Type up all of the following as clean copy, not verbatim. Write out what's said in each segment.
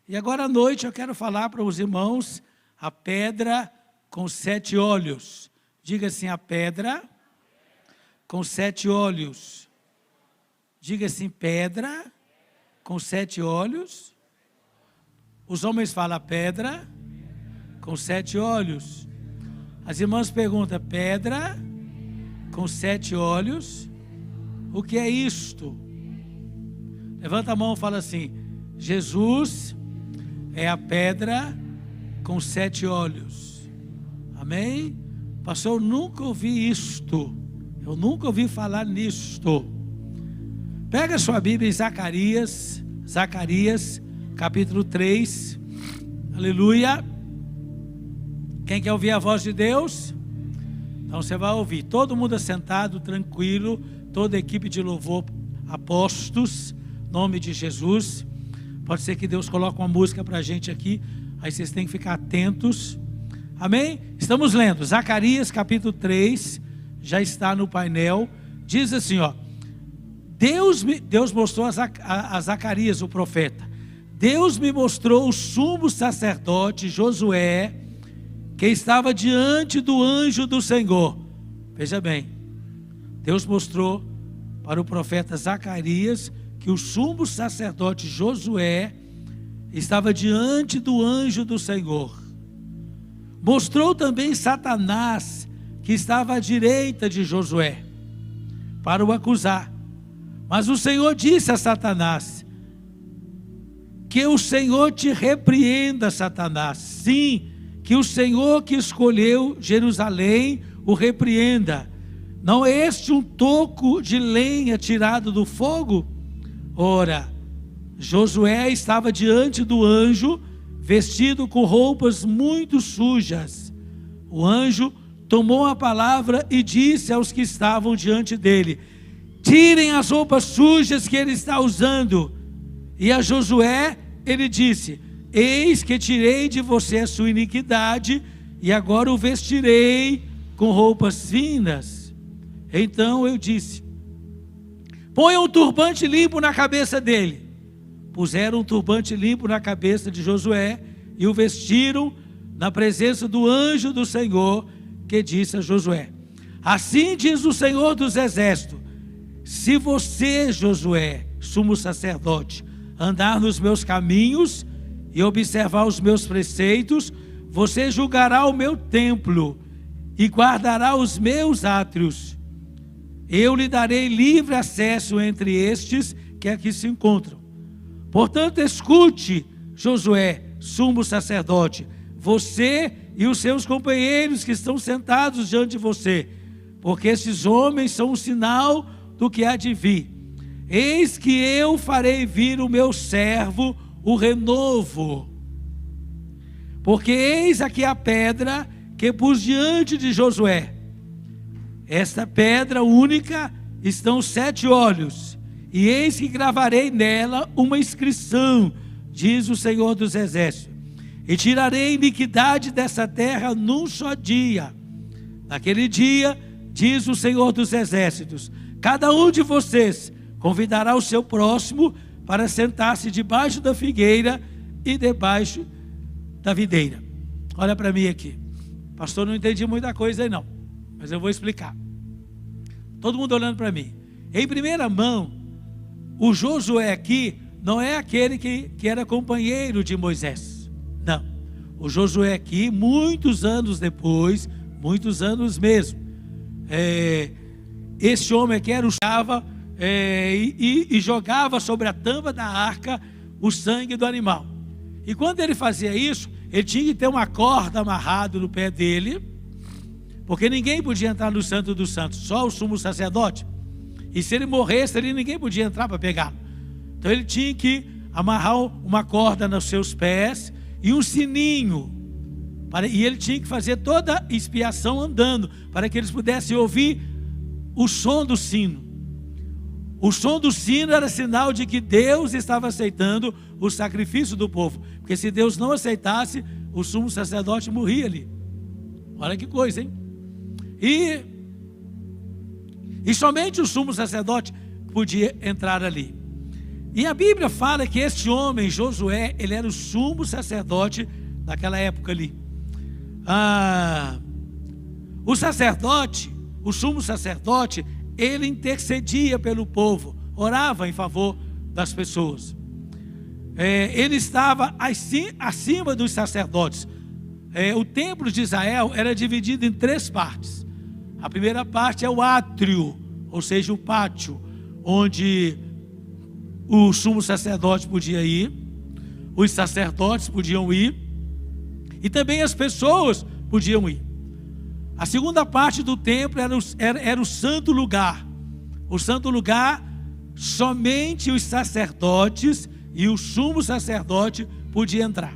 E agora à noite eu quero falar para os irmãos a pedra com 7 olhos. Diga assim, a pedra com 7 olhos. Diga assim, pedra com 7 olhos. Os homens falam pedra com 7 olhos. As irmãs perguntam, pedra com 7 olhos, o que é isto? Levanta a mão e fala assim, Jesus é a pedra com 7 olhos. Amém? Pastor, eu nunca ouvi isto. Eu nunca ouvi falar nisto. Pega a sua Bíblia em Zacarias, capítulo 3. Aleluia. Quem quer ouvir a voz de Deus? Então você vai ouvir. Todo mundo assentado, tranquilo. Toda a equipe de louvor, apostos, nome de Jesus. Pode ser que Deus coloque uma música para a gente aqui. Aí vocês têm que ficar atentos. Amém? Estamos lendo Zacarias capítulo 3. Já está no painel. Diz assim, ó. Deus mostrou a Zacarias, o profeta. Deus me mostrou o sumo sacerdote Josué, que estava diante do anjo do Senhor. Veja bem, Deus mostrou para o profeta Zacarias que o sumo sacerdote Josué estava diante do anjo do Senhor. Mostrou também Satanás, que estava à direita de Josué, para o acusar. Mas o Senhor disse a Satanás, que o Senhor te repreenda, Satanás. Sim, que o Senhor que escolheu Jerusalém o repreenda. Não é este um toco de lenha tirado do fogo? Ora, Josué estava diante do anjo, vestido com roupas muito sujas. O anjo tomou a palavra e disse aos que estavam diante dele, tirem as roupas sujas que ele está usando. E a Josué ele disse, eis que tirei de você a sua iniquidade, e agora o vestirei com roupas finas. Então eu disse, ponha um turbante limpo na cabeça dele. Puseram um turbante limpo na cabeça de Josué, e o vestiram na presença do anjo do Senhor, que disse a Josué, assim diz o Senhor dos Exércitos, se você, Josué, sumo sacerdote, andar nos meus caminhos e observar os meus preceitos, você julgará o meu templo e guardará os meus átrios. Eu lhe darei livre acesso entre estes que aqui se encontram. Portanto, escute, Josué, sumo sacerdote, você e os seus companheiros que estão sentados diante de você, porque esses homens são um sinal do que há de vir. Eis que eu farei vir o meu servo, o renovo. Porque eis aqui a pedra que pus diante de Josué. Esta pedra única estão 7 olhos, e eis que gravarei nela uma inscrição, diz o Senhor dos Exércitos, e tirarei a iniquidade dessa terra num só dia. Naquele dia, diz o Senhor dos Exércitos, cada um de vocês convidará o seu próximo para sentar-se debaixo da figueira e debaixo da videira. Olha para mim aqui. Pastor, não entendi muita coisa aí não, mas eu vou explicar. Todo mundo olhando para mim. Em primeira mão, o Josué aqui não é aquele que era companheiro de Moisés. Não. O Josué aqui, muitos anos depois, muitos anos mesmo, esse homem aqui era o e jogava sobre a tampa da arca o sangue do animal. E quando ele fazia isso, ele tinha que ter uma corda amarrada no pé dele, porque ninguém podia entrar no Santo dos Santos, só o sumo sacerdote. E se ele morresse ali, ninguém podia entrar para pegá-lo. Então ele tinha que amarrar uma corda nos seus pés e um sininho. E ele tinha que fazer toda a expiação andando, para que eles pudessem ouvir o som do sino. O som do sino era sinal de que Deus estava aceitando o sacrifício do povo. Porque se Deus não aceitasse, o sumo sacerdote morria ali. Olha que coisa, hein? E somente o sumo sacerdote podia entrar ali. E a Bíblia fala que este homem, Josué, ele era o sumo sacerdote daquela época ali. O sacerdote, o sumo sacerdote, ele intercedia pelo povo, orava em favor das pessoas. Ele estava acima dos sacerdotes. O templo de Israel era dividido em 3 partes. A primeira parte é o átrio, ou seja, o pátio, onde o sumo sacerdote podia ir, os sacerdotes podiam ir, e também as pessoas podiam ir. A segunda parte do templo era o santo lugar. O santo lugar, somente os sacerdotes e o sumo sacerdote podiam entrar.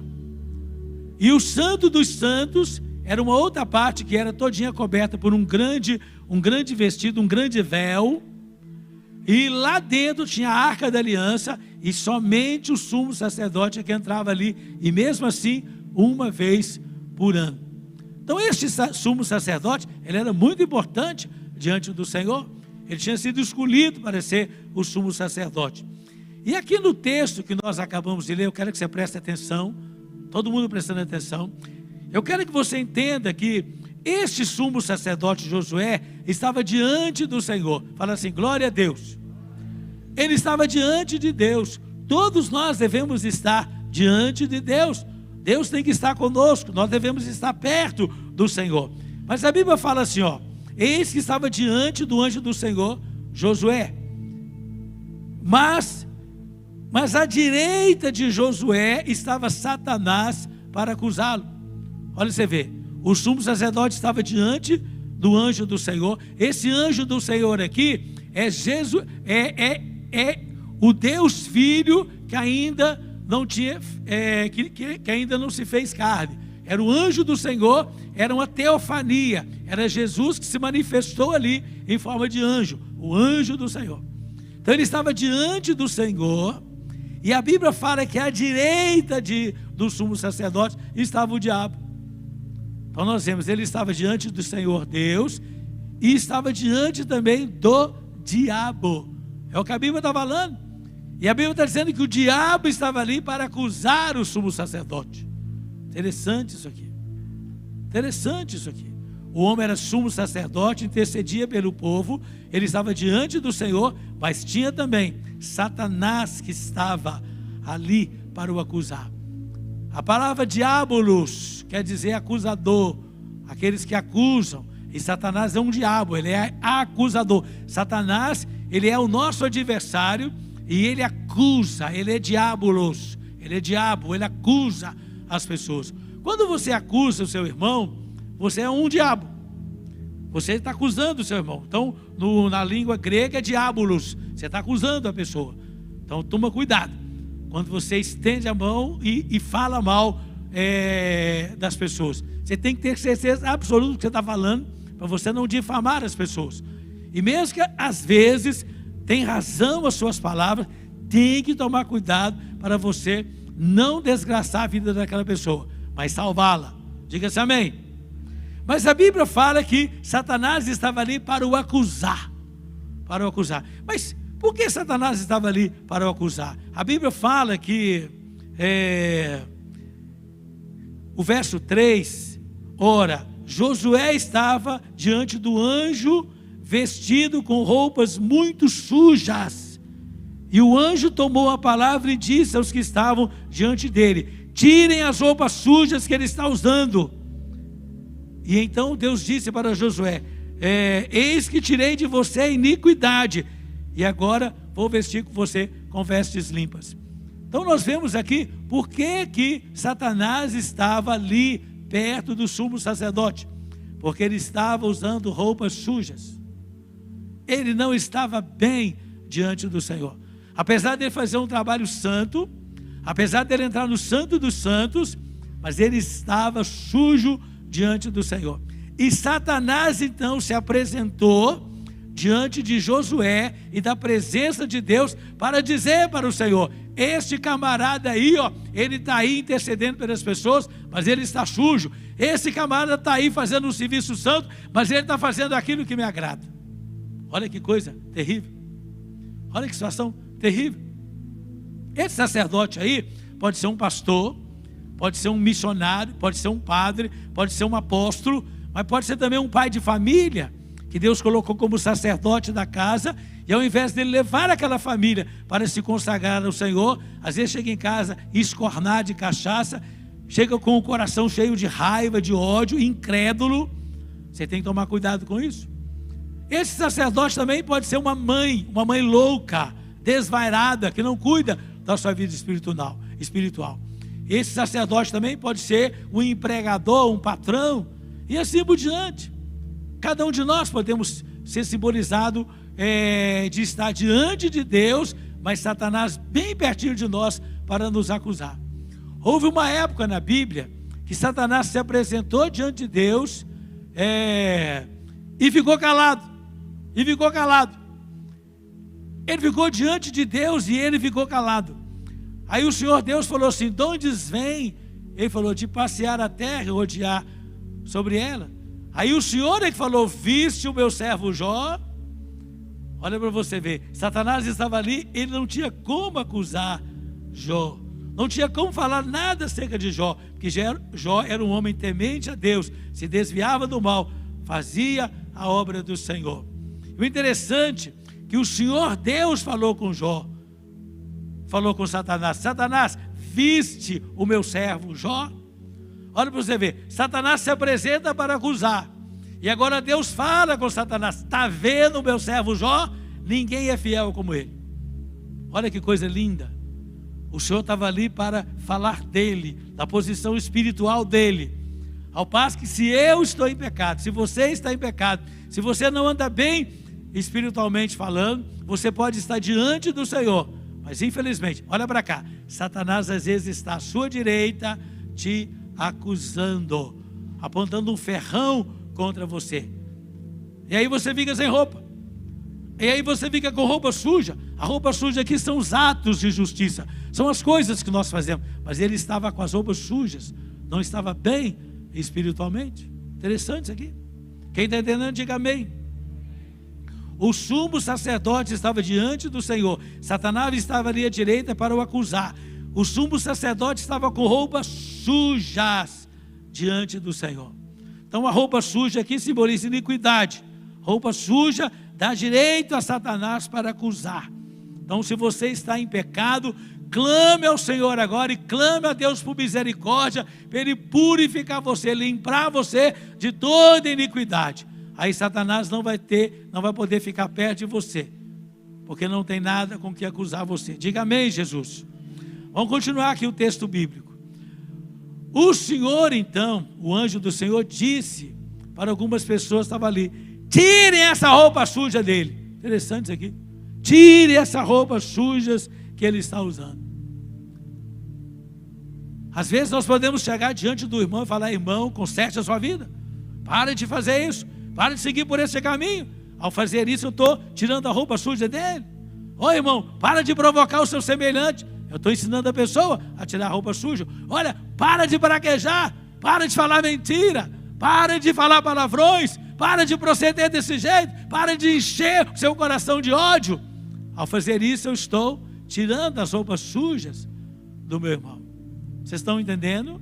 E o santo dos santos era uma outra parte que era todinha coberta por um grande vestido, um grande véu. E lá dentro tinha a Arca da Aliança, e somente o sumo sacerdote é que entrava ali, e mesmo assim, uma vez por ano. Então este sumo sacerdote, ele era muito importante diante do Senhor. Ele tinha sido escolhido para ser o sumo sacerdote. E aqui no texto que nós acabamos de ler, eu quero que você preste atenção, todo mundo prestando atenção. Eu quero que você entenda que este sumo sacerdote Josué estava diante do Senhor. Fala assim, glória a Deus. Ele estava diante de Deus. Todos nós devemos estar diante de Deus. Deus tem que estar conosco. Nós devemos estar perto do Senhor. Mas a Bíblia fala assim, eis que estava diante do anjo do Senhor Josué. Mas à direita de Josué estava Satanás para acusá-lo. Olha, você vê, o sumo sacerdote estava diante do anjo do Senhor. Esse anjo do Senhor aqui é Jesus, é o Deus Filho que ainda não tinha, que ainda não se fez carne. Era o anjo do Senhor, era uma teofania, era Jesus que se manifestou ali em forma de anjo, o anjo do Senhor. Então ele estava diante do Senhor, e a Bíblia fala que à direita do sumo sacerdote estava o diabo. Então nós vemos, ele estava diante do Senhor Deus, e estava diante também do diabo. É o que a Bíblia está falando. E a Bíblia está dizendo que o diabo estava ali para acusar o sumo sacerdote. Interessante isso aqui. Interessante isso aqui. O homem era sumo sacerdote, intercedia pelo povo, ele estava diante do Senhor, mas tinha também Satanás que estava ali para o acusar. A palavra diabolos quer dizer acusador, aqueles que acusam. E Satanás é um diabo, ele é acusador. Satanás, ele é o nosso adversário e ele acusa, ele é diabolos, ele é diabo, ele acusa as pessoas. Quando você acusa o seu irmão, você é um diabo. Você está acusando o seu irmão. Então, na língua grega é diabolos, você está acusando a pessoa. Então, toma cuidado. Quando você estende a mão e fala mal das pessoas, você tem que ter certeza absoluta do que você está falando, para você não difamar as pessoas. E mesmo que às vezes tem razão as suas palavras, tem que tomar cuidado para você não desgraçar a vida daquela pessoa, mas salvá-la. Diga-se amém. Mas a Bíblia fala que Satanás estava ali para o acusar. Para o acusar. Mas por que Satanás estava ali para o acusar? A Bíblia fala que o verso 3, ora, Josué estava diante do anjo vestido com roupas muito sujas. E o anjo tomou a palavra e disse aos que estavam diante dele: tirem as roupas sujas que ele está usando. E então Deus disse para Josué: eis que tirei de você a iniquidade, e agora vou vestir com você com vestes limpas. Então nós vemos aqui por que Satanás estava ali perto do sumo sacerdote, porque ele estava usando roupas sujas. Ele não estava bem diante do Senhor. Apesar de ele fazer um trabalho santo, apesar de ele entrar no santo dos santos, mas ele estava sujo diante do Senhor. E Satanás então se apresentou diante de Josué e da presença de Deus para dizer para o Senhor: este camarada aí, ele está aí intercedendo pelas pessoas, mas ele está sujo. Esse camarada está aí fazendo um serviço santo, mas ele está fazendo aquilo que me agrada. Olha que coisa terrível. Olha que situação terrível. Esse sacerdote aí pode ser um pastor, pode ser um missionário, pode ser um padre, pode ser um apóstolo, mas pode ser também um pai de família, que Deus colocou como sacerdote da casa, e ao invés dele levar aquela família para se consagrar ao Senhor, às vezes chega em casa escornado de cachaça, chega com o coração cheio de raiva, de ódio, incrédulo. Você tem que tomar cuidado com isso. Esse sacerdote também pode ser uma mãe louca, desvairada, que não cuida da sua vida espiritual. Esse sacerdote também pode ser um empregador, um patrão, e assim por diante. Cada um de nós podemos ser simbolizado de estar diante de Deus, mas Satanás bem pertinho de nós para nos acusar. Houve uma época na Bíblia que Satanás se apresentou diante de Deus e ficou calado. Ele ficou diante de Deus e ele ficou calado. Aí o Senhor Deus falou assim: de onde vem? Ele falou: de passear a terra e rodear sobre ela. Aí o Senhor é que falou: viste o meu servo Jó? Olha para você ver, Satanás estava ali, ele não tinha como acusar Jó, não tinha como falar nada acerca de Jó, porque Jó era um homem temente a Deus, se desviava do mal, fazia a obra do Senhor. O interessante é que o Senhor Deus falou com Jó, falou com Satanás: Satanás, viste o meu servo Jó? Olha para você ver, Satanás se apresenta para acusar, e agora Deus fala com Satanás: está vendo o meu servo Jó? Ninguém é fiel como ele. Olha que coisa linda. O Senhor estava ali para falar dele, da posição espiritual dele. Ao passo que se eu estou em pecado, se você está em pecado, se você não anda bem espiritualmente falando, você pode estar diante do Senhor, mas infelizmente, olha para cá, Satanás às vezes está à sua direita te acusando, apontando um ferrão contra você. E aí você fica sem roupa. E aí você fica com roupa suja. A roupa suja aqui são os atos de justiça, são as coisas que nós fazemos. Mas ele estava com as roupas sujas, não estava bem espiritualmente. Interessante isso aqui. Quem está entendendo, diga amém. O sumo sacerdote estava diante do Senhor. Satanás estava ali à direita para o acusar. O sumo sacerdote estava com roupas sujas diante do Senhor. Então a roupa suja aqui simboliza iniquidade. Roupa suja dá direito a Satanás para acusar. Então, se você está em pecado, clame ao Senhor agora e clame a Deus por misericórdia, para Ele purificar você, limpar você de toda iniquidade. Aí Satanás não vai poder ficar perto de você, porque não tem nada com que acusar você. Diga amém, Jesus. Vamos continuar aqui o texto bíblico. O Senhor então, o anjo do Senhor disse para algumas pessoas que estavam ali: tirem essa roupa suja dele. Interessante isso aqui. Tire essa roupa sujas que ele está usando. Às vezes nós podemos chegar diante do irmão e falar: irmão, conserte a sua vida, para de fazer isso, para de seguir por esse caminho. Ao fazer isso eu estou tirando a roupa suja dele. Ô irmão, para de provocar o seu semelhante. Eu estou ensinando a pessoa a tirar a roupa suja. Olha, para de braguejar, para de falar mentira, para de falar palavrões, para de proceder desse jeito, para de encher o seu coração de ódio. Ao fazer isso eu estou tirando as roupas sujas do meu irmão. Vocês estão entendendo?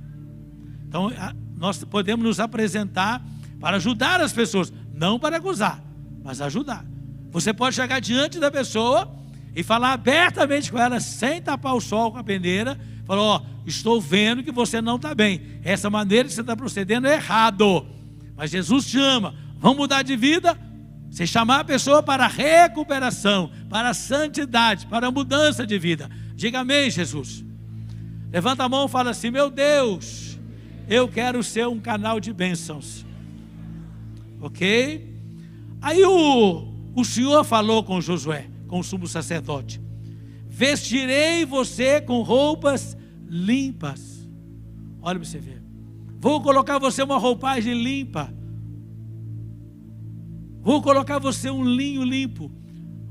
Então nós podemos nos apresentar para ajudar as pessoas, não para acusar, mas ajudar. Você pode chegar diante da pessoa e falar abertamente com ela, sem tapar o sol com a peneira. Falar: ó, estou vendo que você não está bem, essa maneira que você está procedendo é errado, mas Jesus te ama, vamos mudar de vida. Você chamar a pessoa para a recuperação, para a santidade, para a mudança de vida. Diga amém, Jesus. Levanta a mão e fala assim: meu Deus, eu quero ser um canal de bênçãos. Ok? Aí o Senhor falou com Josué, com o sumo sacerdote: vestirei você com roupas limpas. Olha para você ver. Vou colocar você uma roupagem limpa. Vou colocar você um linho limpo.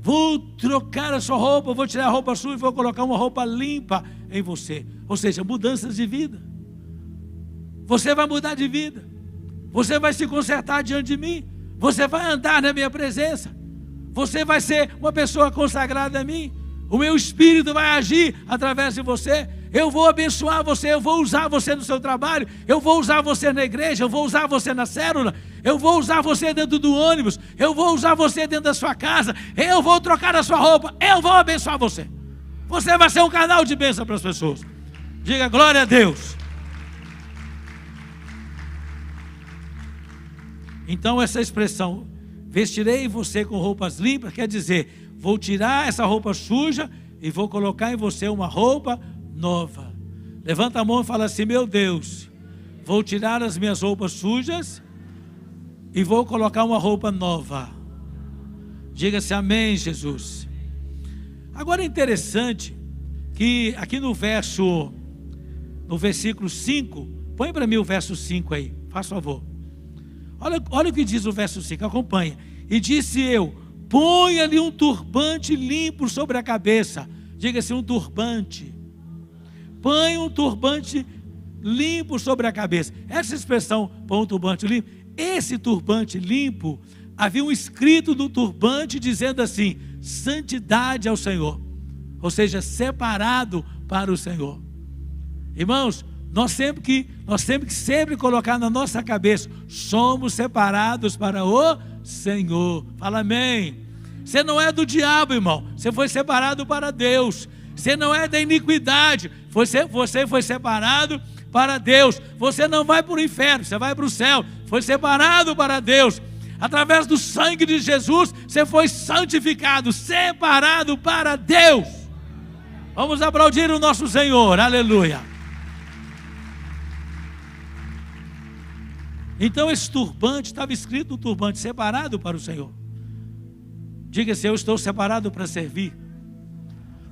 Vou trocar a sua roupa, vou tirar a roupa sua e vou colocar uma roupa limpa em você. Ou seja, mudanças de vida. Você vai mudar de vida. Você vai se consertar diante de mim. Você vai andar na minha presença. Você vai ser uma pessoa consagrada a mim. O meu Espírito vai agir através de você. Eu vou abençoar você, eu vou usar você no seu trabalho, eu vou usar você na igreja, eu vou usar você na célula, eu vou usar você dentro do ônibus, eu vou usar você dentro da sua casa, eu vou trocar a sua roupa, eu vou abençoar você. Você vai ser um canal de bênção para as pessoas. Diga glória a Deus. Então essa expressão, vestirei você com roupas limpas, quer dizer, vou tirar essa roupa suja e vou colocar em você uma roupa nova. Levanta a mão e fala assim: meu Deus, vou tirar as minhas roupas sujas e vou colocar uma roupa nova. Diga-se amém, Jesus. Agora é interessante que aqui no versículo 5, põe para mim o verso 5 aí, faz favor. Olha o que diz o verso 5, acompanha. E disse eu: ponha-lhe um turbante limpo sobre a cabeça. Diga-se um turbante. Põe um turbante limpo sobre a cabeça. Essa expressão, põe um turbante limpo, esse turbante limpo, havia um escrito no turbante dizendo assim: santidade ao Senhor. Ou seja, separado para o Senhor. Irmãos, nós temos que sempre colocar na nossa cabeça: somos separados para o Senhor. Fala amém. Você não é do diabo, irmão. Você foi separado para Deus. Você não é da iniquidade. Você foi separado para Deus. Você não vai para o inferno, você vai para o céu. Foi separado para Deus. Através do sangue de Jesus, você foi santificado, separado para Deus. Vamos aplaudir o nosso Senhor. Aleluia. Então esse turbante, estava escrito no turbante: separado para o Senhor. Diga-se: eu estou separado para servir.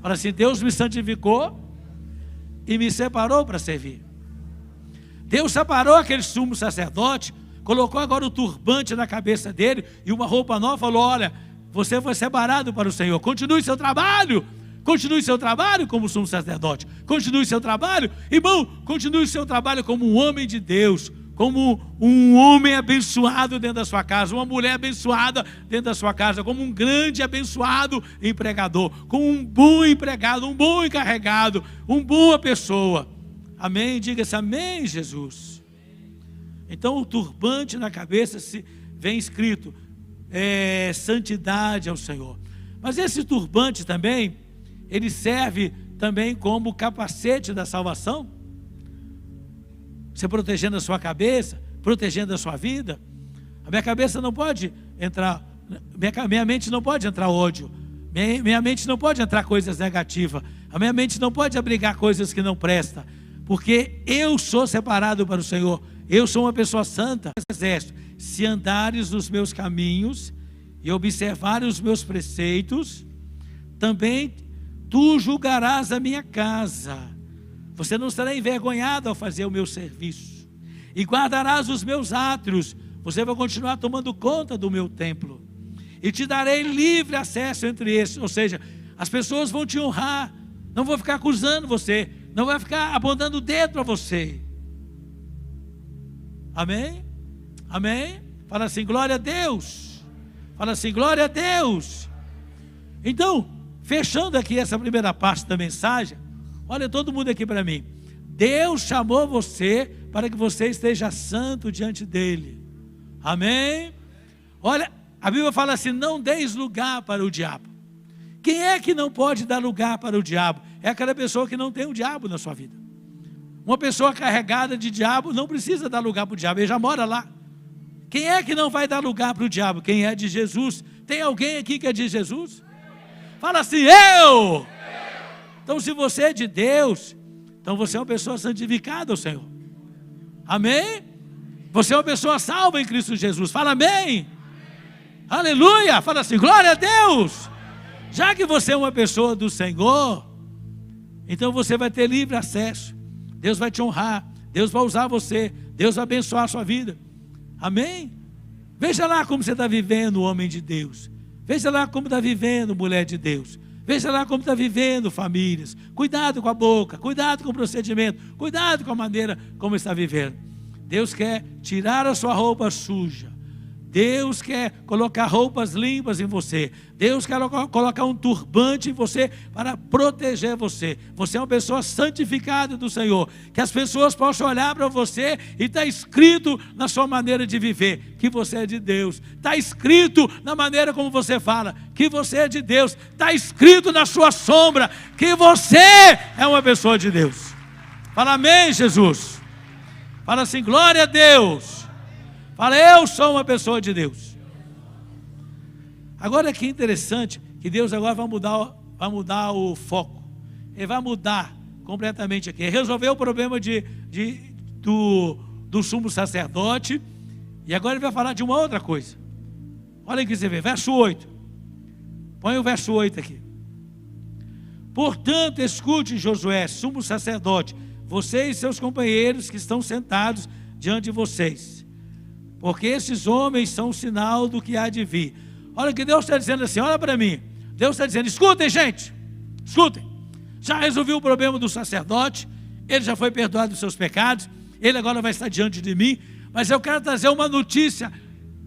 Fala assim: Deus me santificou e me separou para servir. Deus separou aquele sumo sacerdote, colocou agora o turbante na cabeça dele e uma roupa nova, falou: olha, você foi separado para o Senhor, continue seu trabalho como sumo sacerdote, continue seu trabalho, irmão, continue seu trabalho como um homem de Deus, como um homem abençoado dentro da sua casa, uma mulher abençoada dentro da sua casa, como um grande abençoado empregador, como um bom empregado, um bom encarregado, uma boa pessoa. Amém? Diga-se amém, Jesus. Então o turbante na cabeça vem escrito santidade ao Senhor. Mas esse turbante também, ele serve também como capacete da salvação. Você protegendo a sua cabeça, protegendo a sua vida. A minha cabeça não pode entrar, minha mente não pode entrar ódio, minha mente não pode entrar coisas negativas, a minha mente não pode abrigar coisas que não prestam, porque eu sou separado para o Senhor, eu sou uma pessoa santa. Se andares nos meus caminhos e observares os meus preceitos, também tu julgarás a minha casa. Você não será envergonhado ao fazer o meu serviço. E guardarás os meus átrios. Você vai continuar tomando conta do meu templo. E te darei livre acesso entre esses. Ou seja, as pessoas vão te honrar. Não vão ficar acusando você. Não vai ficar apontando o dedo para você. Amém? Amém? Fala assim: glória a Deus. Fala assim: glória a Deus. Então, fechando aqui essa primeira parte da mensagem, olha todo mundo aqui para mim. Deus chamou você para que você esteja santo diante dele. Amém? Olha, a Bíblia fala assim: não deis lugar para o diabo. Quem é que não pode dar lugar para o diabo? É aquela pessoa que não tem o diabo na sua vida. Uma pessoa carregada de diabo não precisa dar lugar para o diabo, ele já mora lá. Quem é que não vai dar lugar para o diabo? Quem é de Jesus. Tem alguém aqui que é de Jesus? Fala assim: eu! Então, se você é de Deus, então você é uma pessoa santificada ao Senhor. Amém? Você é uma pessoa salva em Cristo Jesus. Fala amém. Aleluia. Fala assim: glória a Deus. Já que você é uma pessoa do Senhor, então você vai ter livre acesso. Deus vai te honrar. Deus vai usar você. Deus vai abençoar a sua vida. Amém? Veja lá como você está vivendo, homem de Deus. Veja lá como está vivendo, mulher de Deus. Veja lá como está vivendo, famílias. Cuidado com a boca, cuidado com o procedimento, cuidado com a maneira como está vivendo. Deus quer tirar a sua roupa suja. Deus quer colocar roupas limpas em você. Deus quer colocar um turbante em você para proteger você. Você é uma pessoa santificada do Senhor. Que as pessoas possam olhar para você e está escrito na sua maneira de viver que você é de Deus. Está escrito na maneira como você fala que você é de Deus. Está escrito na sua sombra que você é uma pessoa de Deus. Fala amém, Jesus. Fala assim, glória a Deus. Fala, eu sou uma pessoa de Deus. Agora que interessante, que Deus agora vai mudar o foco. Ele vai mudar completamente aqui. Resolveu o problema do sumo sacerdote. E agora ele vai falar de uma outra coisa. Olha aqui você vê, verso 8. Põe o verso 8 aqui. Portanto, escute, Josué, sumo sacerdote, você e seus companheiros que estão sentados diante de vocês. Porque esses homens são um sinal do que há de vir. Olha o que Deus está dizendo assim, olha para mim. Deus está dizendo, escutem gente, escutem. Já resolvi o problema do sacerdote, ele já foi perdoado dos seus pecados, ele agora vai estar diante de mim, mas eu quero trazer uma notícia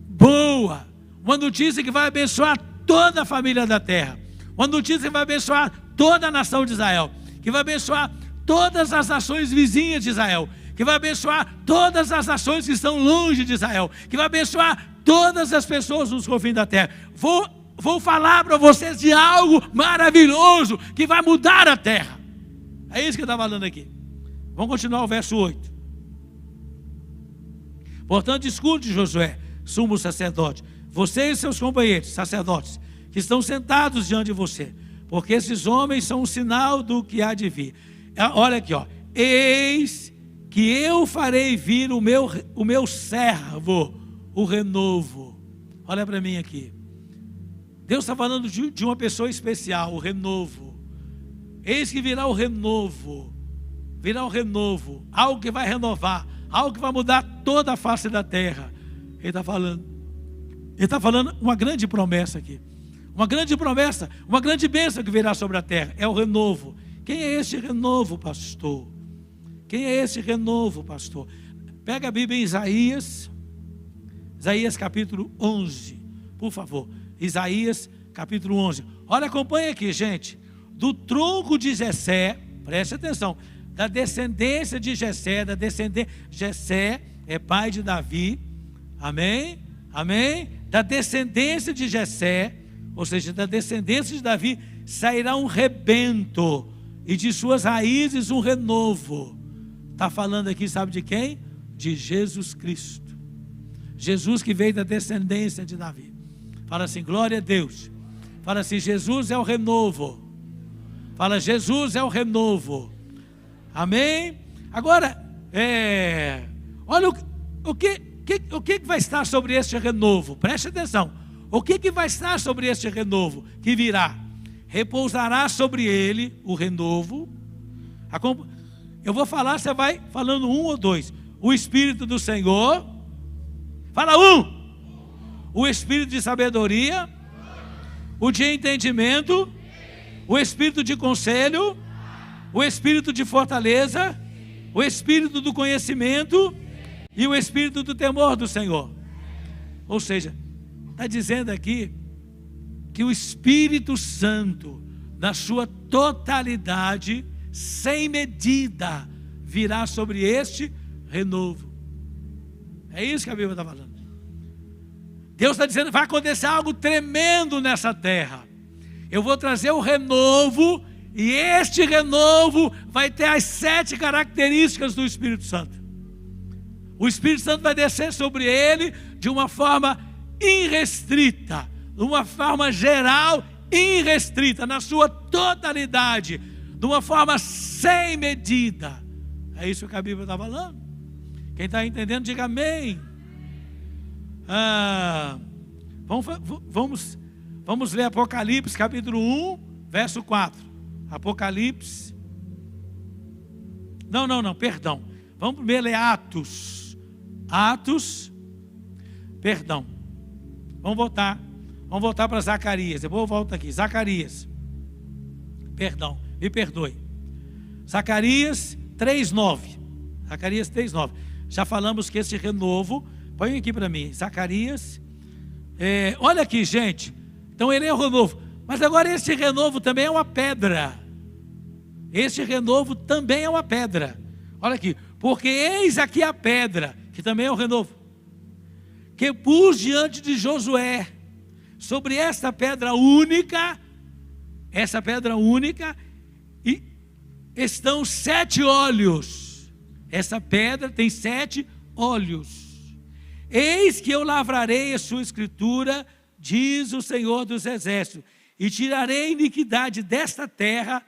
boa, uma notícia que vai abençoar toda a família da terra, uma notícia que vai abençoar toda a nação de Israel, que vai abençoar todas as nações vizinhas de Israel, que vai abençoar todas as nações que estão longe de Israel, que vai abençoar todas as pessoas nos confins da terra. Vou falar para vocês de algo maravilhoso que vai mudar a terra. É isso que ele está falando aqui. Vamos continuar o verso 8. Portanto, escute, Josué, sumo sacerdote, você e seus companheiros, sacerdotes, que estão sentados diante de você, porque esses homens são um sinal do que há de vir. Olha aqui, ó. Eis que eu farei vir o meu servo, o renovo. Olha para mim aqui. Deus está falando de uma pessoa especial, o renovo. Eis que virá o renovo. Virá o renovo. Algo que vai renovar. Algo que vai mudar toda a face da terra. Ele está falando. Ele está falando uma grande promessa aqui. Uma grande promessa, uma grande bênção que virá sobre a terra. É o renovo. Quem é esse renovo, pastor? Quem é esse renovo, pastor? Pega a Bíblia em Isaías capítulo 11, por favor. Isaías capítulo 11. Olha, acompanha aqui, gente. Do tronco de Jessé, preste atenção, da descendência de Jessé, Jessé é pai de Davi, amém? Amém? Da descendência de Jessé, ou seja, da descendência de Davi, sairá um rebento, e de suas raízes um renovo. Está falando aqui, sabe de quem? De Jesus Cristo. Jesus que veio da descendência de Davi. Fala assim, glória a Deus. Fala assim, Jesus é o renovo. Fala, Jesus é o renovo. Amém? Agora, olha o que vai estar sobre este renovo? Preste atenção. O que vai estar sobre este renovo que virá? Repousará sobre ele o renovo. Eu vou falar, você vai falando um ou dois. O Espírito do Senhor. Fala um. O Espírito de sabedoria. O de entendimento. O Espírito de conselho. O Espírito de fortaleza. O Espírito do conhecimento. E o Espírito do temor do Senhor. Ou seja, está dizendo aqui que o Espírito Santo, na sua totalidade, sem medida, virá sobre este renovo. É isso que a Bíblia está falando. Deus está dizendo, vai acontecer algo tremendo nessa terra. Eu vou trazer o renovo, e este renovo vai ter as 7 características do Espírito Santo. O Espírito Santo vai descer sobre ele de uma forma irrestrita, de uma forma geral, irrestrita, na sua totalidade, de uma forma sem medida. É isso que a Bíblia está falando. Quem está entendendo, diga amém. Vamos ler Apocalipse capítulo 1, verso 4. Apocalipse. Não, perdão. Vamos primeiro ler Atos. Perdão. Vamos voltar para Zacarias. Depois eu volto aqui. Zacarias. Perdão, me perdoe. Zacarias 3:9. Zacarias 3:9. Já falamos que esse renovo, põe aqui para mim. Zacarias Olha aqui, gente. Então ele é o renovo. Mas agora este renovo também é uma pedra. Este renovo também é uma pedra. Olha aqui. Porque eis aqui a pedra, que também é o renovo, que pus diante de Josué. Sobre esta pedra única, e estão 7 olhos. Essa pedra tem 7 olhos. Eis que eu lavrarei a sua escritura, diz o Senhor dos Exércitos, e tirarei a iniquidade desta terra,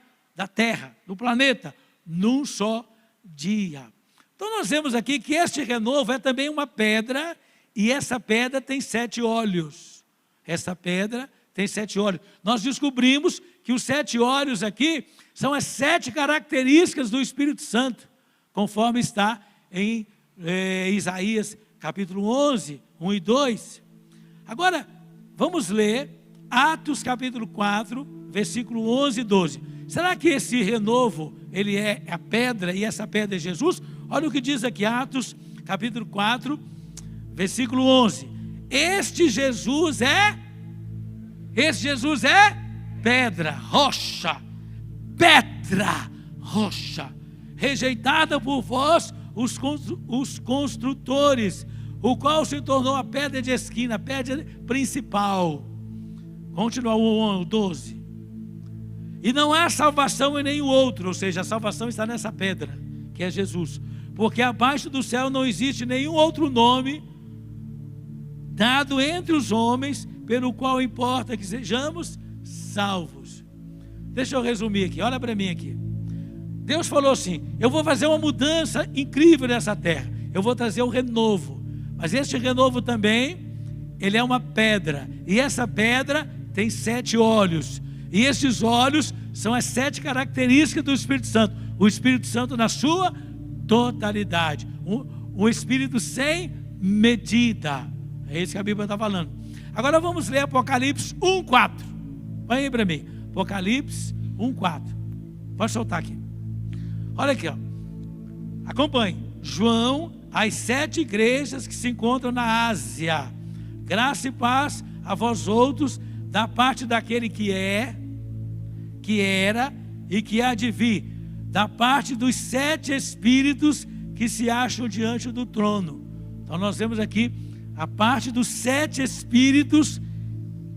do planeta, num só dia. Então nós vemos aqui que este renovo é também uma pedra, e essa pedra tem 7 olhos. Essa pedra tem 7 olhos. Nós descobrimos que os 7 olhos aqui são as 7 características do Espírito Santo, conforme está em Isaías capítulo 11, 1 e 2. Agora, vamos ler Atos capítulo 4, versículo 11 e 12. Será que esse renovo, ele é a pedra e essa pedra é Jesus? Olha o que diz aqui, Atos capítulo 4, versículo 11. Este Jesus é pedra, rocha, rejeitada por vós, os construtores, o qual se tornou a pedra de esquina, a pedra principal. Continua o 12. E não há salvação em nenhum outro, ou seja, a salvação está nessa pedra, que é Jesus. Porque abaixo do céu não existe nenhum outro nome dado entre os homens, pelo qual importa que sejamos salvos. Deixa eu resumir aqui, olha para mim aqui. Deus falou assim: eu vou fazer uma mudança incrível nessa terra, eu vou trazer um renovo. Mas este renovo também, ele é uma pedra, e essa pedra tem 7 olhos, e esses olhos são as 7 características do Espírito Santo. O Espírito Santo na sua totalidade, um Espírito sem medida. É isso que a Bíblia está falando. Agora vamos ler Apocalipse 1:4. Põe aí para mim, Apocalipse 1:4. Pode soltar aqui. Olha aqui, ó. Acompanhe. João, as 7 igrejas que se encontram na Ásia. Graça e paz a vós outros, da parte daquele que é, que era e que há de vir, da parte dos 7 espíritos que se acham diante do trono. Então nós vemos aqui a parte dos 7 espíritos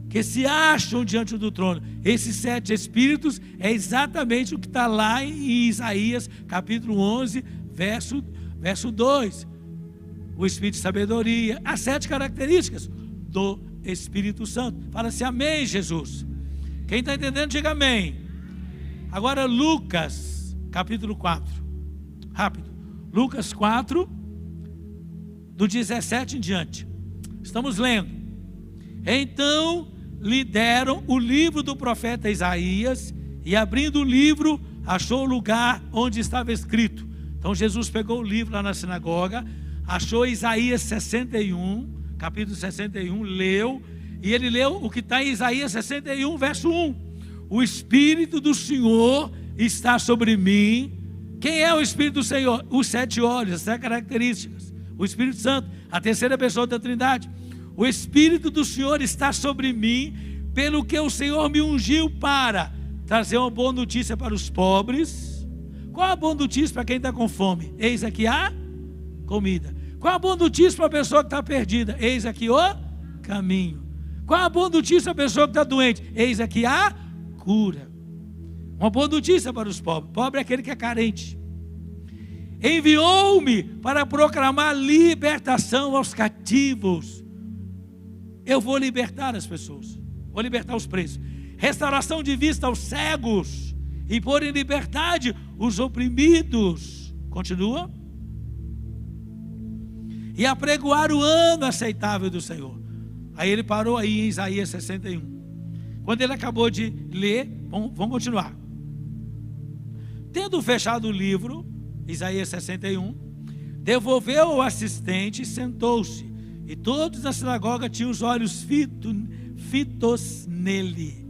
que se acham diante do trono. Esses 7 espíritos é exatamente o que está lá em Isaías capítulo 11, verso 2. O Espírito de sabedoria, as 7 características do Espírito Santo. Fala assim, amém, Jesus. Quem está entendendo, diga amém. Agora Lucas capítulo 4, rápido. Lucas 4, do 17 em diante. Estamos lendo. Então lhe deram o livro do profeta Isaías, e abrindo o livro, achou o lugar onde estava escrito. Então Jesus pegou o livro lá na sinagoga, achou Isaías 61, capítulo 61, leu, e ele leu o que está em Isaías 61, verso 1. O Espírito do Senhor está sobre mim. Quem é o Espírito do Senhor? Os 7 olhos, as 7 características. O Espírito Santo, a terceira pessoa da Trindade. O Espírito do Senhor está sobre mim, pelo que o Senhor me ungiu para trazer uma boa notícia para os pobres. Qual a boa notícia para quem está com fome? Eis aqui a comida. Qual a boa notícia para a pessoa que está perdida? Eis aqui o caminho. Qual a boa notícia para a pessoa que está doente? Eis aqui a cura. Uma boa notícia para os pobres. Pobre é aquele que é carente. Enviou-me para proclamar libertação aos cativos. Eu vou libertar as pessoas, vou libertar os presos, restauração de vista aos cegos, e pôr em liberdade os oprimidos. Continua. E apregoar o ano aceitável do Senhor. Aí ele parou aí em Isaías 61. Quando ele acabou de ler, vamos continuar. Tendo fechado o livro, Isaías 61, devolveu ao assistente e sentou-se. E todos na sinagoga tinham os olhos fitos nele.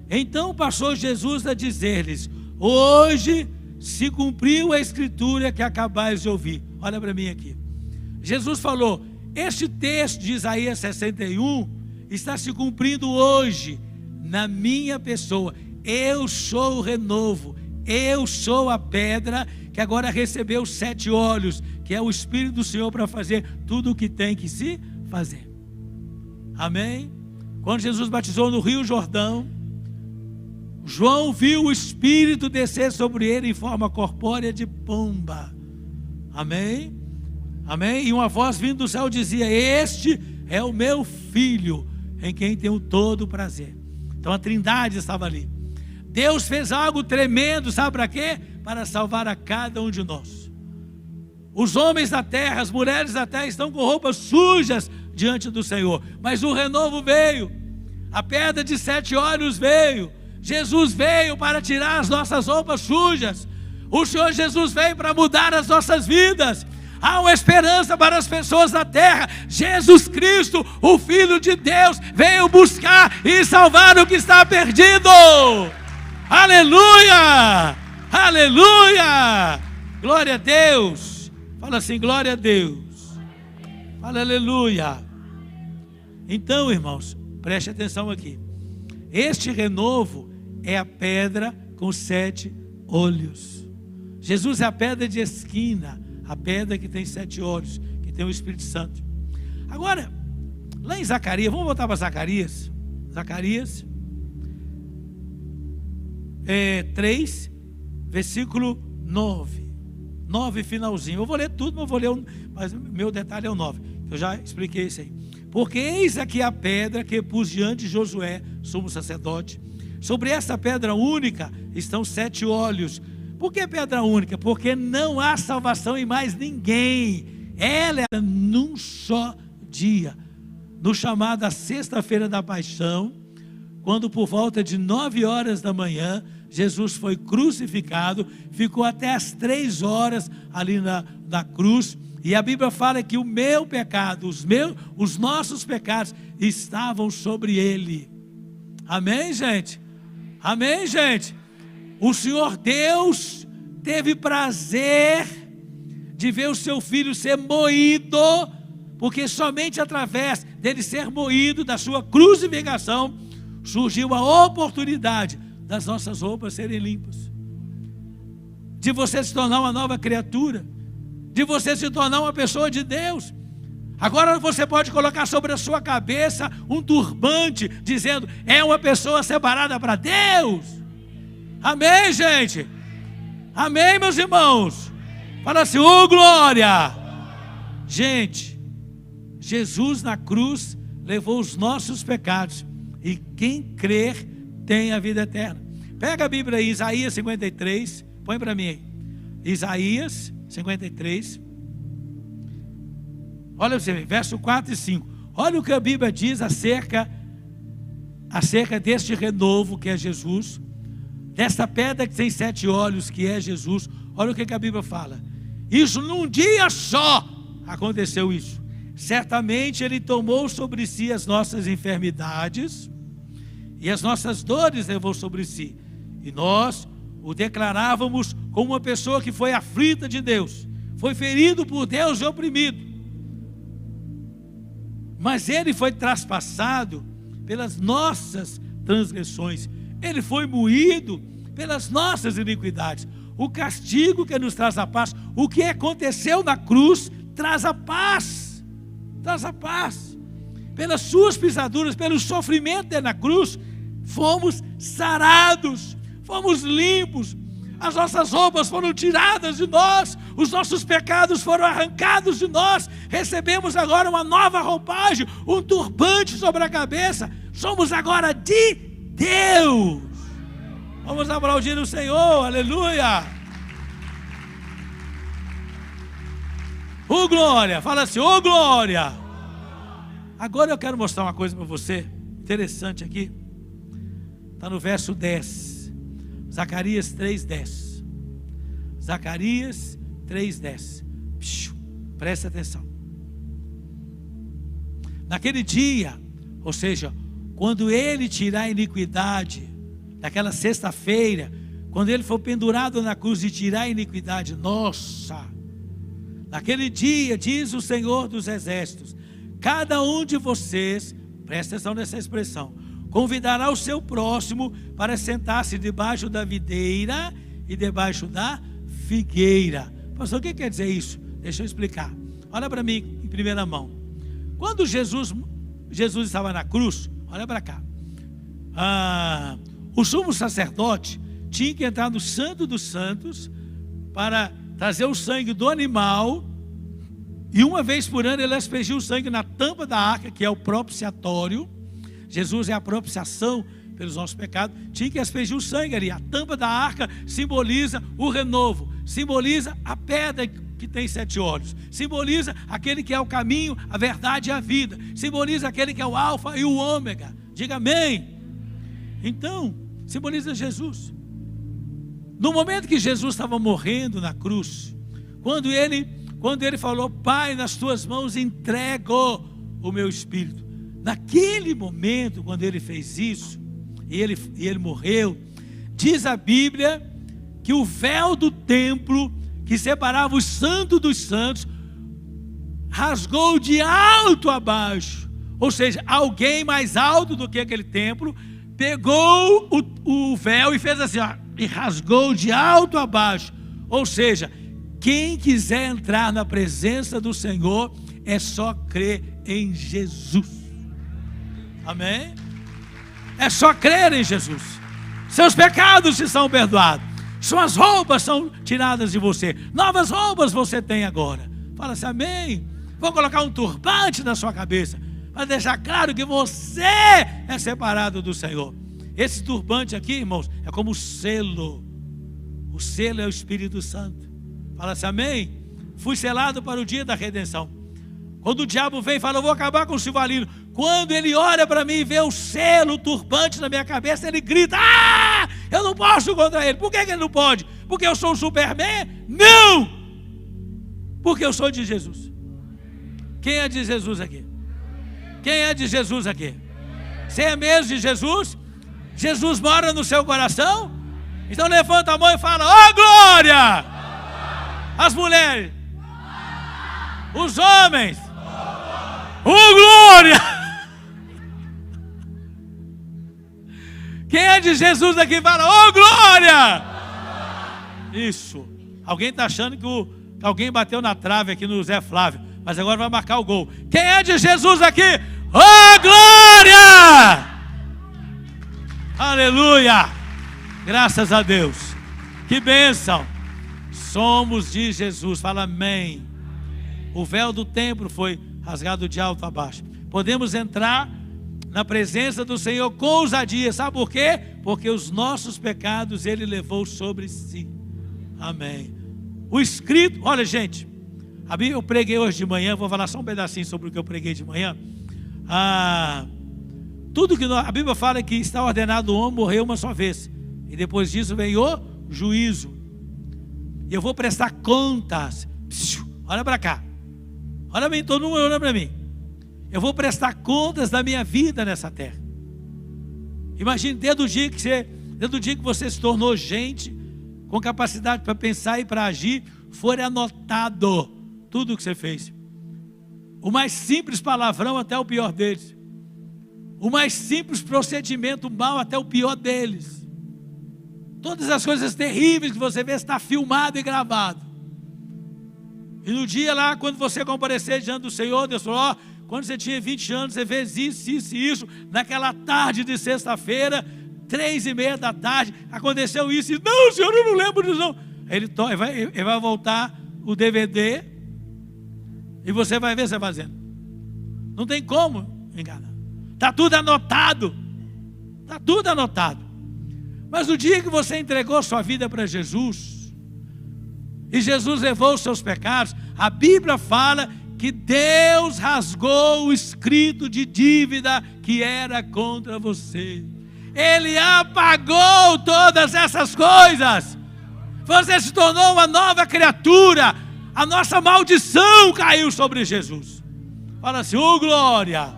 Então passou Jesus a dizer-lhes: hoje se cumpriu a escritura que acabais de ouvir. Olha para mim aqui. Jesus falou: este texto de Isaías 61 está se cumprindo hoje, na minha pessoa. Eu sou o renovo, eu sou a pedra que agora recebeu 7 olhos, que é o Espírito do Senhor para fazer tudo o que tem que se fazer. Amém? Quando Jesus batizou no Rio Jordão, João viu o Espírito descer sobre ele em forma corpórea de pomba. Amém? Amém? E uma voz vindo do céu dizia: este é o meu filho, em quem tenho todo prazer. Então a Trindade estava ali. Deus fez algo tremendo, sabe para quê? Para salvar a cada um de nós. Os homens da terra, as mulheres da terra estão com roupas sujas diante do Senhor, mas o renovo veio, a pedra de 7 olhos veio, Jesus veio para tirar as nossas roupas sujas, o Senhor Jesus veio para mudar as nossas vidas. Há uma esperança para as pessoas da terra. Jesus Cristo, o Filho de Deus, veio buscar e salvar o que está perdido. Aleluia! Aleluia! Glória a Deus! Fala assim, glória a Deus. Fala aleluia. Então, irmãos, preste atenção aqui. Este renovo é a pedra com 7 olhos. Jesus é a pedra de esquina, a pedra que tem 7 olhos, que tem o Espírito Santo. Agora, lá em Zacarias, vamos voltar para Zacarias. Zacarias 3, versículo 9. 9 finalzinho. Eu vou ler tudo, mas eu vou ler mas meu detalhe é o 9. Eu já expliquei isso aí. Porque eis aqui a pedra que pus diante de Josué, sumo sacerdote. Sobre essa pedra única estão 7 olhos. Por que pedra única? Porque não há salvação em mais ninguém. Ela é num só dia, no chamado sexta-feira da paixão, quando por volta de 9 horas da manhã, Jesus foi crucificado, ficou até as 3 horas ali na cruz, e a Bíblia fala que o meu pecado, os nossos pecados estavam sobre ele. Amém, gente? Amém, gente? O Senhor Deus teve prazer de ver o seu filho ser moído, porque somente através dele ser moído, da sua crucificação, surgiu a oportunidade das nossas roupas serem limpas, de você se tornar uma nova criatura, de você se tornar uma pessoa de Deus. Agora você pode colocar sobre a sua cabeça um turbante, dizendo: é uma pessoa separada para Deus. Amém, gente? Amém, meus irmãos? Fala assim, ô glória! Gente, Jesus na cruz levou os nossos pecados, e quem crer tem a vida eterna. Pega a Bíblia aí, Isaías 53, põe para mim aí. Isaías 53. Olha você, verso 4 e 5. Olha o que a Bíblia diz acerca deste renovo que é Jesus, desta pedra que tem 7 olhos que é Jesus. Olha o que a Bíblia fala. Isso num dia só aconteceu isso. Certamente Ele tomou sobre si as nossas enfermidades e as nossas dores levou sobre si. E nós o declarávamos como uma pessoa que foi aflita de Deus, foi ferido por Deus e oprimido. Mas Ele foi traspassado pelas nossas transgressões, Ele foi moído pelas nossas iniquidades. O castigo que nos traz a paz, o que aconteceu na cruz, traz a paz. Traz a paz. Pelas suas pisaduras, pelo sofrimento dele na cruz, fomos sarados, fomos limpos. As nossas roupas foram tiradas de nós, os nossos pecados foram arrancados de nós. Recebemos agora uma nova roupagem, um turbante sobre a cabeça. Somos agora de Deus. Vamos aplaudir o Senhor, aleluia. Ô glória, fala assim, ô glória. Agora eu quero mostrar uma coisa para você, interessante aqui. Está no verso 10, Zacarias 3:10. Zacarias 3:10. Presta atenção. Naquele dia, ou seja, quando Ele tirar a iniquidade, naquela sexta-feira, quando Ele for pendurado na cruz e tirar a iniquidade nossa, naquele dia, diz o Senhor dos Exércitos, cada um de vocês, presta atenção nessa expressão, convidará o seu próximo para sentar-se debaixo da videira e debaixo da figueira. Pastor, o que quer dizer isso? Deixa eu explicar. Olha para mim em primeira mão. Quando Jesus estava na cruz, olha para cá. O sumo sacerdote tinha que entrar no Santo dos Santos para trazer o sangue do animal, e uma vez por ano ele aspergia o sangue na tampa da arca, que é o propiciatório. Jesus é a propiciação pelos nossos pecados. Tinha que aspergir o sangue ali. A tampa da arca simboliza o renovo, simboliza a pedra que tem 7 olhos, simboliza aquele que é o caminho, a verdade e a vida, simboliza aquele que é o alfa e o ômega. Diga amém. Então, simboliza Jesus. No momento que Jesus estava morrendo na cruz, quando ele falou: Pai, nas tuas mãos entrego o meu espírito. Naquele momento, quando ele fez isso, e ele morreu, diz a Bíblia que o véu do templo, que separava o santo dos santos, rasgou de alto a baixo. Ou seja, alguém mais alto do que aquele templo pegou o véu e fez assim, ó, e rasgou de alto a baixo. Ou seja, quem quiser entrar na presença do Senhor é só crer em Jesus. Amém? É só crer em Jesus. Seus pecados te são perdoados, suas roupas são tiradas de você, novas roupas você tem agora. Fala assim, amém. Vou colocar um turbante na sua cabeça para deixar claro que você é separado do Senhor. Esse turbante aqui, irmãos, é como o selo. O selo é o Espírito Santo. Fala assim, amém. Fui selado para o dia da redenção. Quando o diabo vem e fala, eu vou acabar com o Silvalino, quando ele olha para mim e vê o selo, o turbante na minha cabeça, ele grita, eu não posso contra ele. Por que ele não pode? Porque eu sou o Superman? Não! Porque eu sou de Jesus. Quem é de Jesus aqui? Quem é de Jesus aqui? Você é mesmo de Jesus? Jesus mora no seu coração? Então levanta a mão e fala, ó glória! As mulheres, os homens, glória! Quem é de Jesus aqui fala, glória! Isso. Alguém está achando que alguém bateu na trave aqui no Zé Flávio, mas agora vai marcar o gol. Quem é de Jesus aqui? Glória! Aleluia! Graças a Deus. Que bênção! Somos de Jesus. Fala amém. O véu do templo foi rasgado de alto a baixo. Podemos entrar na presença do Senhor com ousadia. Sabe por quê? Porque os nossos pecados Ele levou sobre si. Amém. O escrito, olha gente, eu preguei hoje de manhã, vou falar só um pedacinho sobre o que eu preguei de manhã. Tudo que a Bíblia fala que está ordenado o homem morrer uma só vez, e depois disso vem o juízo. E eu vou prestar contas. Olha para cá. Olha bem, todo mundo olha para mim. Eu vou prestar contas da minha vida nessa terra. Imagine, desde o dia que você se tornou gente com capacidade para pensar e para agir, foi anotado tudo o que você fez. O mais simples palavrão até o pior deles. O mais simples procedimento mal até o pior deles. Todas as coisas terríveis que você vê está filmado e gravado. E no dia lá, quando você comparecer diante do Senhor, Deus falou, quando você tinha 20 anos, você fez isso, isso e isso. Naquela tarde de sexta-feira, 3:30 da tarde, aconteceu isso. E, não, Senhor, eu não lembro disso não. Ele vai voltar o DVD e você vai ver você fazendo. Não tem como enganar. Está tudo anotado. Está tudo anotado. Mas no dia que você entregou sua vida para Jesus, e Jesus levou os seus pecados, a Bíblia fala que Deus rasgou o escrito de dívida que era contra você. Ele apagou todas essas coisas. Você se tornou uma nova criatura. A nossa maldição caiu sobre Jesus. Fala assim, glória!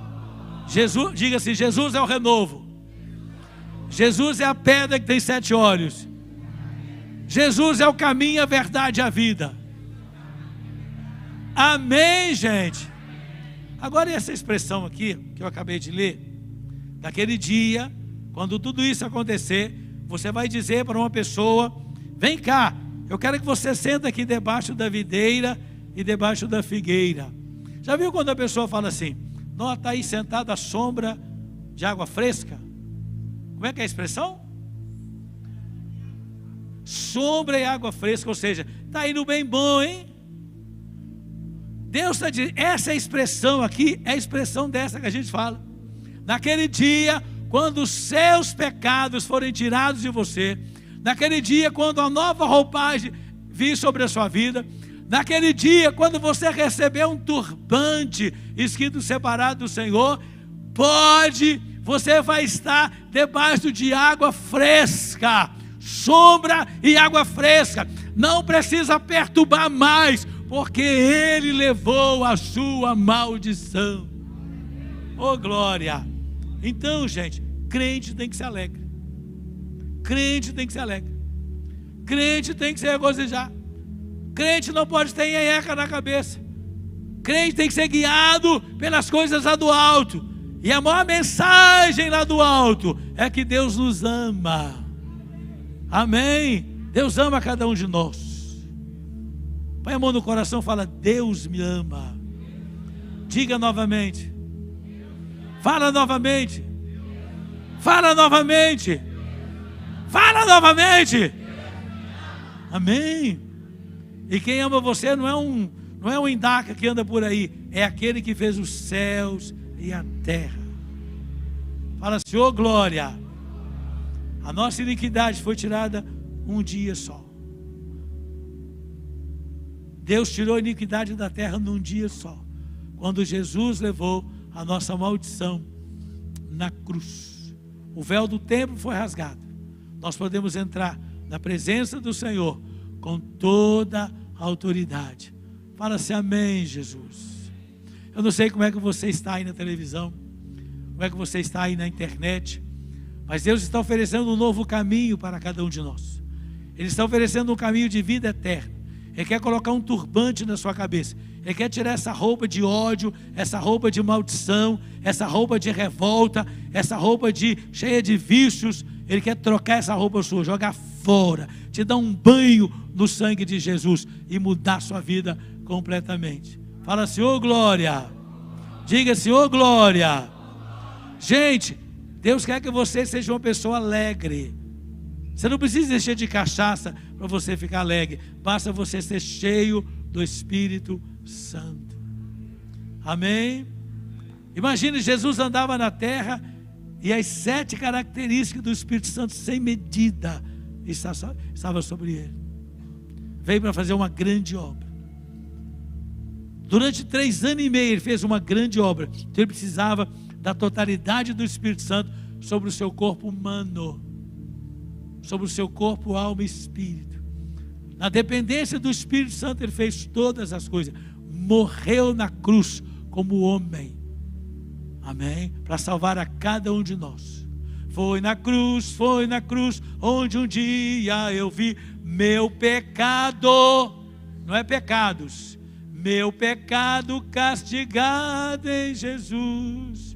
Jesus, diga assim, Jesus é o renovo. Jesus é a pedra que tem 7 olhos. Jesus é o caminho, a verdade e a vida. Amém, gente? Agora, essa expressão aqui, que eu acabei de ler, naquele dia, quando tudo isso acontecer, você vai dizer para uma pessoa: vem cá, eu quero que você senta aqui debaixo da videira e debaixo da figueira. Já viu quando a pessoa fala assim: não, está aí sentado à sombra de água fresca? Como é que é a expressão? Sombra e água fresca, ou seja, está indo bem bom, hein? Deus está dizendo, essa expressão aqui é a expressão dessa que a gente fala. Naquele dia, quando os seus pecados forem tirados de você, naquele dia, quando a nova roupagem vir sobre a sua vida, naquele dia, quando você receber um turbante escrito separado do Senhor, você vai estar debaixo de água fresca, sombra e água fresca. Não precisa perturbar mais, porque Ele levou a sua maldição. Oh, glória! Então, gente, crente tem que ser alegre. Crente tem que ser alegre. Crente tem que se regozijar. Crente não pode ter nheca na cabeça. Crente tem que ser guiado pelas coisas lá do alto. E a maior mensagem lá do alto é que Deus nos ama. Amém? Deus ama cada um de nós. Põe a mão no coração e fala: Deus me ama. Diga novamente. Fala novamente. Fala novamente. Fala novamente. Amém. E quem ama você não é um indaca que anda por aí, é aquele que fez os céus e a terra. Fala, Senhor, glória. A nossa iniquidade foi tirada um dia só. Deus tirou a iniquidade da terra num dia só, quando Jesus levou a nossa maldição na cruz. O véu do templo foi rasgado. Nós podemos entrar na presença do Senhor com toda a autoridade. Fala-se amém, Jesus. Eu não sei como é que você está aí na televisão, como é que você está aí na internet, mas Deus está oferecendo um novo caminho para cada um de nós. Ele está oferecendo um caminho de vida eterna. Ele quer colocar um turbante na sua cabeça. Ele quer tirar essa roupa de ódio, essa roupa de maldição, essa roupa de revolta, essa roupa cheia de vícios. Ele quer trocar essa roupa sua, jogar fora, te dar um banho no sangue de Jesus e mudar a sua vida completamente. Fala, Senhor, glória. Diga, Senhor, glória. Gente, Deus quer que você seja uma pessoa alegre. Você não precisa encher de cachaça para você ficar alegre. Basta você ser cheio do Espírito Santo. Amém? Imagine, Jesus andava na terra e as 7 características do Espírito Santo sem medida estava sobre ele. Veio para fazer uma grande obra. Durante 3 anos e meio ele fez uma grande obra. Então ele precisava da totalidade do Espírito Santo sobre o seu corpo humano, sobre o seu corpo, alma e espírito. Na dependência do Espírito Santo ele fez todas as coisas. Morreu na cruz como homem. Amém? Para salvar a cada um de nós. Foi na cruz, onde um dia eu vi meu pecado, não é pecados, meu pecado castigado em Jesus.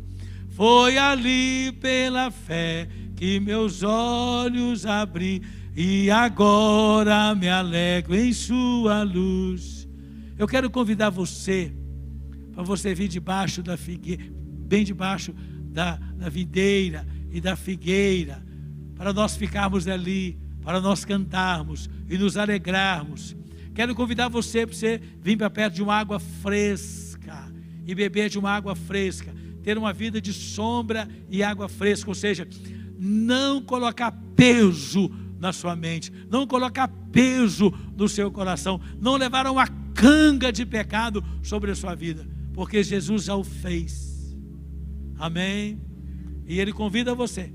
Foi ali pela fé que meus olhos abri, e agora me alegro em sua luz. Eu quero convidar você, para você vir debaixo da figueira, bem debaixo da videira e da figueira, para nós ficarmos ali, para nós cantarmos e nos alegrarmos. Quero convidar você para você vir para perto de uma água fresca e beber de uma água fresca, ter uma vida de sombra e água fresca, ou seja, não colocar peso na sua mente, não colocar peso no seu coração, não levar uma canga de pecado sobre a sua vida, porque Jesus já o fez. Amém? E Ele convida você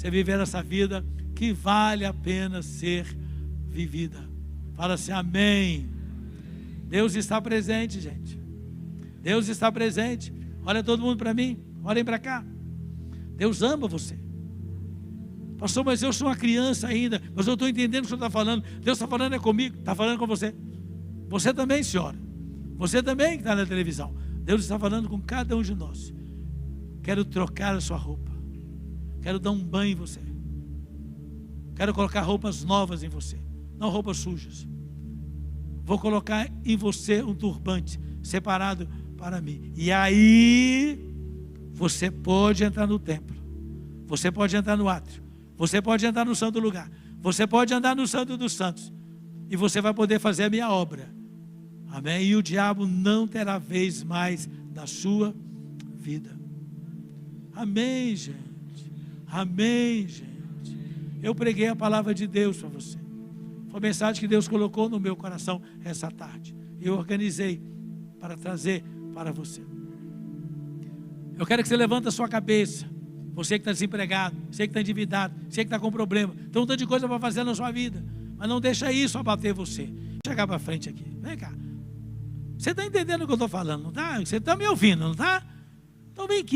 a viver essa vida que vale a pena ser vivida. Fala assim, amém. Deus está presente, gente. Deus está presente. Olha todo mundo para mim, olhem para cá. Deus ama você. Pastor, mas eu sou uma criança ainda, mas eu estou entendendo o que o senhor está falando. Deus está falando é comigo, está falando com você. Você também, senhora. Você também que está na televisão. Deus está falando com cada um de nós. Quero trocar a sua roupa. Quero dar um banho em você. Quero colocar roupas novas em você, não roupas sujas. Vou colocar em você um turbante separado para mim. E aí você pode entrar no templo. Você pode entrar no átrio. Você pode entrar no santo lugar. Você pode andar no santo dos santos. E você vai poder fazer a minha obra. Amém? E o diabo não terá vez mais na sua vida. Amém, gente. Amém, gente. Eu preguei a palavra de Deus para você. Foi a mensagem que Deus colocou no meu coração essa tarde. Eu organizei para trazer para você. Eu quero que você levante a sua cabeça. Você que está desempregado, você que está endividado, você que está com problema. Tem um tanto de coisa para fazer na sua vida. Mas não deixa isso abater você. Chegar para frente aqui. Vem cá. Você está entendendo o que eu estou falando, não está? Você está me ouvindo, não está? Então vem aqui.